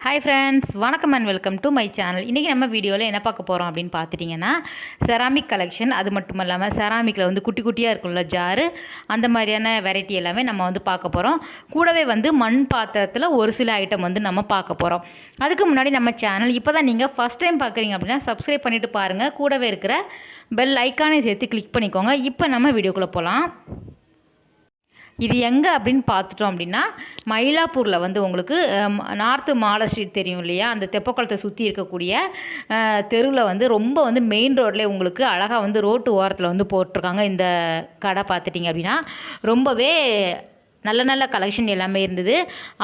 Hi friends, வணக்கம் and welcome to my channel. இன்றைக்கி நம்ம வீடியோவில் என்ன பார்க்க போகிறோம் அப்படின்னு பார்த்துட்டிங்கன்னா, செராமிக் கலெக்ஷன். அது மட்டும் இல்லாமல் செராமிக்கில் வந்து குட்டி குட்டியாக இருக்கும்ல ஜாரு, அந்த மாதிரியான வெரைட்டி எல்லாமே நம்ம வந்து பார்க்க போகிறோம். கூடவே வந்து மண் பாத்திரத்தில் ஒரு சில ஐட்டம் வந்து நம்ம பார்க்க போகிறோம். அதுக்கு முன்னாடி நம்ம சேனல் இப்போ தான் நீங்கள் ஃபஸ்ட் டைம் பார்க்குறீங்க அப்படின்னா சப்ஸ்கிரைப் பண்ணிவிட்டு பாருங்கள். கூடவே இருக்கிற பெல் ஐக்கானை சேர்த்து கிளிக் பண்ணிக்கோங்க. இப்போ நம்ம வீடியோக்குள்ளே போகலாம். இது எங்கே அப்படின்னு பார்த்துட்டோம் அப்படின்னா, மயிலாப்பூரில் வந்து உங்களுக்கு நார்த்து மாலை ஸ்ட்ரீட் தெரியும் இல்லையா, அந்த தெப்பக்குளத்தை சுற்றி இருக்கக்கூடிய தெருவில் வந்து ரொம்ப வந்து மெயின் ரோட்லேயே உங்களுக்கு அழகாக வந்து ரோட்டு ஓரத்தில் வந்து போட்டிருக்காங்க. இந்த கடை பார்த்துட்டிங்க அப்படின்னா ரொம்பவே நல்ல நல்ல கலெக்ஷன் எல்லாமே இருந்தது.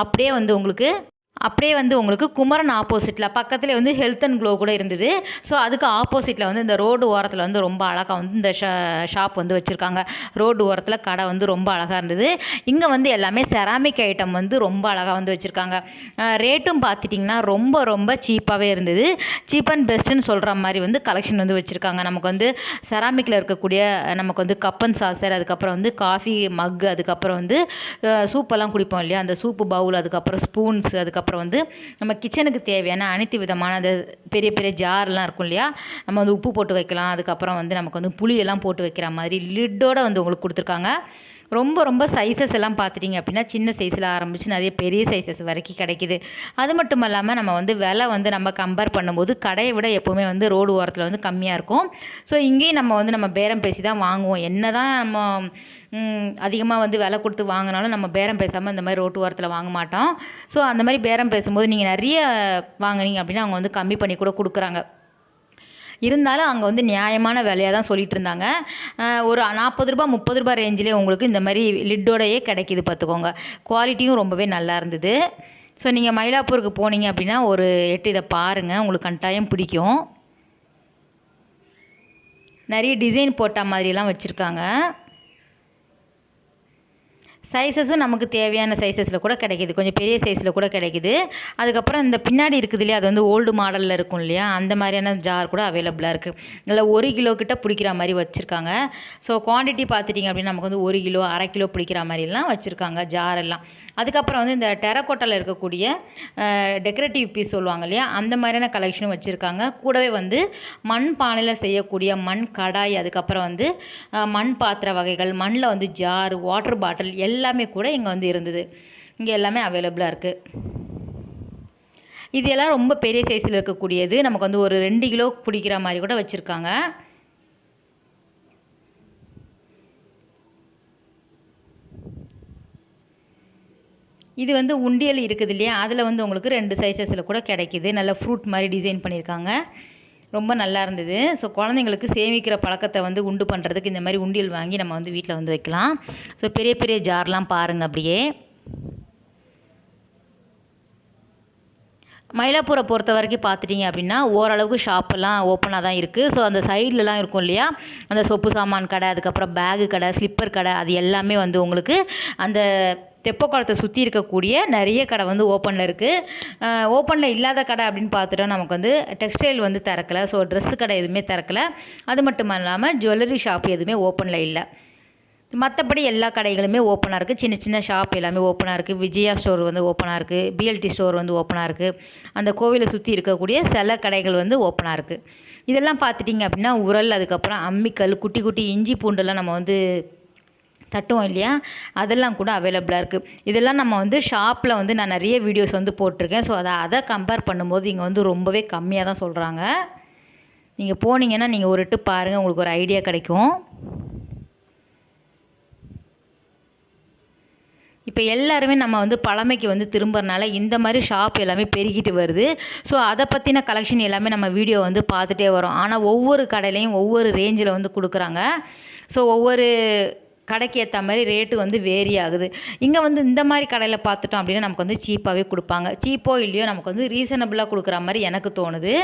அப்படியே வந்து உங்களுக்கு குமரன் ஆப்போசிட்டில் பக்கத்தில் வந்து ஹெல்த் அண்ட் க்ளோ கூட இருந்தது. ஸோ அதுக்கு ஆப்போசிட்டில் வந்து இந்த ரோடு ஓரத்தில் வந்து ரொம்ப அழகாக வந்து இந்த ஷாப் வந்து வச்சுருக்காங்க. ரோடு ஓரத்தில் கடை வந்து ரொம்ப அழகாக இருந்தது. இங்கே வந்து எல்லாமே செராமிக் ஐட்டம் வந்து ரொம்ப அழகாக வந்து வச்சுருக்காங்க. ரேட்டும் பார்த்துட்டிங்கன்னா ரொம்ப ரொம்ப சீப்பாகவே இருந்தது. சீப் அண்ட் பெஸ்ட்டுன்னு சொல்கிற மாதிரி வந்து கலெக்ஷன் வந்து வச்சுருக்காங்க. நமக்கு வந்து செராமிக்கில் இருக்கக்கூடிய நமக்கு வந்து கப் அண்ட் சாசர், அதுக்கப்புறம் வந்து காஃபி மக்கு, அதுக்கப்புறம் வந்து சூப்பெல்லாம் குடிப்போம் இல்லையா, அந்த சூப்பு பவுல், அதுக்கப்புறம் ஸ்பூன்ஸ், அதுக்கப்புறம் வந்து நம்ம கிச்சனுக்கு தேவையான அனைத்து விதமான அந்த பெரிய பெரிய ஜார்லாம் இருக்கும் இல்லையா, நம்ம வந்து உப்பு போட்டு வைக்கலாம். அதுக்கப்புறம் வந்து நமக்கு வந்து புளியெல்லாம் போட்டு வைக்கிற மாதிரி லிட்டோட வந்து உங்களுக்கு கொடுத்துருக்காங்க. ரொம்ப ரொம்ப சைஸஸ் எல்லாம் பார்த்துட்டிங்க அப்படின்னா சின்ன சைஸில் ஆரம்பித்து நிறைய பெரிய சைஸஸ் வரைக்கும் கிடைக்கிது. அது மட்டும் இல்லாமல் நம்ம வந்து விலை வந்து நம்ம கம்பேர் பண்ணும்போது கடையை விட எப்போவுமே வந்து ரோடு ஓரத்தில் வந்து கம்மியாக இருக்கும். ஸோ இங்கேயும் நம்ம பேரம் பேசி தான் வாங்குவோம். என்ன தான் நம்ம அதிகமாக வந்து விலை கொடுத்து வாங்கினாலும் நம்ம பேரம் பேசாமல் இந்த மாதிரி ரோட்டு ஓரத்தில் வாங்க மாட்டோம். ஸோ அந்த மாதிரி பேரம் பேசும்போது நீங்கள் நிறைய வாங்கினீங்க அப்படின்னா அவங்க வந்து கம்மி பண்ணி கூட கொடுக்குறாங்க. இருந்தாலும் அங்கே வந்து நியாயமான விலையாக தான் சொல்லிகிட்டு இருந்தாங்க. ஒரு 40 ரூபா 30 ரூபா ரேஞ்சிலே உங்களுக்கு இந்த மாதிரி லிட்டோடையே கிடைக்கிது பார்த்துக்கோங்க. குவாலிட்டியும் ரொம்பவே நல்லா இருந்தது. ஸோ நீங்கள் மயிலாப்பூருக்கு போனீங்க அப்படின்னா ஒரு 8 இதை பாருங்கள், உங்களுக்கு கட்டாயம் பிடிக்கும். நிறைய டிசைன் போட்ட மாதிரிலாம் வச்சுருக்காங்க. சைஸஸும் நமக்கு தேவையான சைஸஸில் கூட கிடைக்கிது, கொஞ்சம் பெரிய சைஸில் கூட கிடைக்கிது. அதுக்கப்புறம் இந்த பின்னாடி இருக்குது இல்லையா, அது வந்து ஓல்டு மாடலில் இருக்கும் இல்லையா, அந்த மாதிரியான ஜார் கூட அவைலபிளாக இருக்குது. இல்லை 1 கிலோ கிட்ட பிடிக்கிற மாதிரி வச்சுருக்காங்க. ஸோ குவான்டிட்டி பார்த்துட்டிங்க அப்படின்னா நமக்கு வந்து 1 கிலோ 1/2 கிலோ பிடிக்கிற மாதிரிலாம் வச்சுருக்காங்க ஜார் எல்லாம். அதுக்கப்புறம் வந்து இந்த டெரக்கோட்டாவில் இருக்கக்கூடிய டெக்கரேட்டிவ் பீஸ் சொல்லுவாங்க இல்லையா, அந்த மாதிரியான கலெக்ஷனும் வச்சுருக்காங்க. கூடவே வந்து மண் பானையில் செய்யக்கூடிய மண் கடாய், அதுக்கப்புறம் வந்து மண் பாத்திர வகைகள், மண்ணில் வந்து ஜார், வாட்டர் பாட்டில் எல்லாமே கூட இங்கே வந்து இருந்தது. இங்கே எல்லாமே அவைலபிளாக இருக்குது. இது எல்லாம் ரொம்ப பெரிய சைஸில் இருக்கக்கூடியது. நமக்கு வந்து ஒரு 2 கிலோ பிடிக்கிற மாதிரி கூட வச்சுருக்காங்க. இது வந்து உண்டியல் இருக்குது இல்லையா, அதில் வந்து உங்களுக்கு 2 சைஸஸில் கூட கிடைக்கிது. நல்ல ஃப்ரூட் மாதிரி டிசைன் பண்ணியிருக்காங்க. ரொம்ப நல்லா இருந்தது. ஸோ குழந்தைங்களுக்கு சேமிக்கிற பழக்கத்தை வந்து உண்டு பண்ணுறதுக்கு இந்த மாதிரி உண்டியல் வாங்கி நம்ம வந்து வீட்டில் வந்து வைக்கலாம். ஸோ பெரிய பெரிய ஜார்லாம் பாருங்கள். அப்படியே மயிலாப்பூரை பொறுத்த வரைக்கும் பார்த்துட்டிங்க அப்படின்னா ஓரளவுக்கு ஷாப்பெல்லாம் ஓப்பனாக தான் இருக்குது. ஸோ அந்த சைட்லலாம் இருக்கும் இல்லையா, அந்த சொப்பு சாமான் கடை, அதுக்கப்புறம் பேகு கடை, ஸ்லிப்பர் கடை, அது எல்லாமே வந்து உங்களுக்கு அந்த தெப்பக்குளத்தை சுற்றி இருக்கக்கூடிய நிறைய கடை வந்து ஓப்பனில் இருக்குது. ஓப்பனில் இல்லாத கடை அப்படின்னு பார்த்துட்டோம், நமக்கு வந்து டெக்ஸ்டைல் வந்து திறக்கலை. ஸோ ட்ரெஸ்ஸு கடை எதுவுமே திறக்கலை. அது மட்டும் இல்லாமல் ஜுவல்லரி ஷாப் எதுவுமே ஓப்பனில் இல்லை. மற்றபடி எல்லா கடைகளுமே ஓப்பனாக இருக்குது. சின்ன சின்ன ஷாப் எல்லாமே ஓப்பனாக இருக்குது. விஜயா ஸ்டோர் வந்து ஓப்பனாக இருக்குது. பிஎல்டி ஸ்டோர் வந்து ஓப்பனாக இருக்குது. அந்த கோவிலை சுற்றி இருக்கக்கூடிய சில கடைகள் வந்து ஓப்பனாக இருக்குது. இதெல்லாம் பார்த்துட்டிங்க அப்படின்னா உரல், அதுக்கப்புறம் அம்மிக்கல், குட்டி குட்டி இஞ்சி பூண்டெல்லாம் நம்ம வந்து தட்டுவோம் இல்லையா, அதெல்லாம் கூட அவைலபிளாக இருக்குது. இதெல்லாம் நம்ம வந்து ஷாப்பில் வந்து நான் நிறைய வீடியோஸ் வந்து போட்டிருக்கேன். ஸோ அதை கம்பேர் பண்ணும்போது இங்கே வந்து ரொம்பவே கம்மியாக தான் சொல்கிறாங்க. நீங்கள் போனீங்கன்னா நீங்கள் ஒரு ட்ரிப் பாருங்கள், உங்களுக்கு ஒரு ஐடியா கிடைக்கும். இப்போ எல்லாருமே நம்ம வந்து பழமைக்கு வந்து திரும்புறனால இந்த மாதிரி ஷாப் எல்லாமே பெருகிட்டு வருது. ஸோ அதை பற்றின கலெக்ஷன் எல்லாமே நம்ம வீடியோ வந்து பார்த்துட்டே வரோம். ஆனால் ஒவ்வொரு கடையிலையும் ஒவ்வொரு ரேஞ்சில் வந்து கொடுக்குறாங்க. ஸோ ஒவ்வொரு கடைக்கு ஏற்ற மாதிரி ரேட்டு வந்து வேரி ஆகுது. இங்கே வந்து இந்த மாதிரி கடையில் பார்த்துட்டோம் அப்படின்னா நமக்கு வந்து சீப்பாகவே கொடுப்பாங்க. சீப்போ இல்லையோ நமக்கு வந்து ரீசனபிளாக கொடுக்குற மாதிரி எனக்கு தோணுது.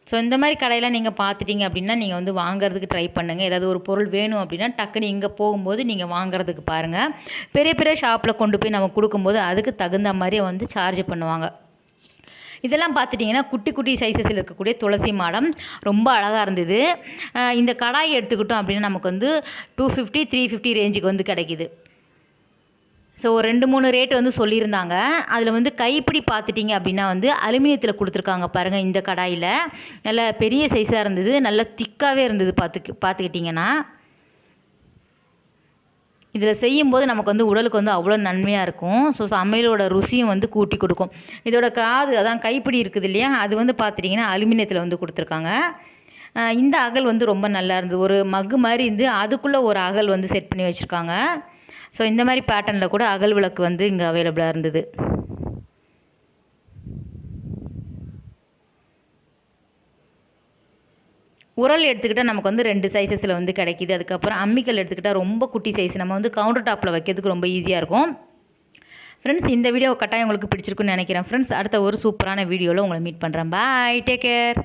ஸோ இந்த மாதிரி கடையில் நீங்கள் பார்த்துட்டிங்க அப்படின்னா நீங்கள் வந்து வாங்குறதுக்கு ட்ரை பண்ணுங்கள். ஏதாவது ஒரு பொருள் வேணும் அப்படின்னா டக்குன்னு இங்கே போகும்போது நீங்கள் வாங்குறதுக்கு பாருங்கள். பெரிய பெரிய ஷாப்பில் கொண்டு போய் நம்ம கொடுக்கும்போது அதுக்கு தகுந்த மாதிரி வந்து சார்ஜ் பண்ணுவாங்க. இதெல்லாம் பார்த்துட்டிங்கன்னா குட்டி குட்டி சைஸஸில் இருக்கக்கூடிய துளசி மாடம் ரொம்ப அழகாக இருந்தது. இந்த கடாய் எடுத்துக்கிட்டோம் அப்படின்னா நமக்கு வந்து 250 350 ரேஞ்சுக்கு வந்து கிடைக்கிது. ஸோ 2-3 ரேட் வந்து சொல்லியிருந்தாங்க. அதில் வந்து கைப்பிடி பார்த்துட்டிங்க அப்படின்னா வந்து அலுமினியத்தில் கொடுத்துருக்காங்க பாருங்கள். இந்த கடாயில் நல்ல பெரிய சைஸாக இருந்தது, நல்ல திக்காகவே இருந்தது. பார்த்துக்கிட்டிங்கன்னா இதில் செய்யும்போது நமக்கு வந்து உடலுக்கு வந்து அவ்வளோ நன்மையாக இருக்கும். ஸோ சமையலோட ருசியும் வந்து கூட்டி கொடுக்கும். இதோட காது அதான் கைப்பிடி இருக்குது இல்லையா, அது வந்து பார்த்துட்டிங்கன்னா அலுமினியத்தில் வந்து கொடுத்துருக்காங்க. இந்த அகல் வந்து ரொம்ப நல்லா இருந்தது. ஒரு மக்கு மாதிரி இருந்து அதுக்குள்ளே ஒரு அகல் வந்து செட் பண்ணி வச்சுருக்காங்க. ஸோ இந்த மாதிரி பேட்டர்னில் கூட அகல் விளக்கு வந்து இங்கே அவைலபிளாக இருந்தது. உரல் எடுத்துக்கிட்டால் நமக்கு வந்து 2 சைஸஸில் வந்து கிடைக்கிது. அதுக்கப்புறம் அம்மிக்கல் எடுத்துக்கிட்டால் ரொம்ப குட்டி சைஸ், நம்ம வந்து கவுண்டர் டாப்பில் வைக்கிறதுக்கு ரொம்ப ஈஸியாக இருக்கும். ஃப்ரெண்ட்ஸ், இந்த வீடியோ கட்டாயம் உங்களுக்கு பிடிச்சிருக்குன்னு நினைக்கிறேன். ஃப்ரெண்ட்ஸ், அடுத்த ஒரு சூப்பரான வீடியோவில் உங்களை மீட் பண்ணுறேன். பாய், டேக் கேர்.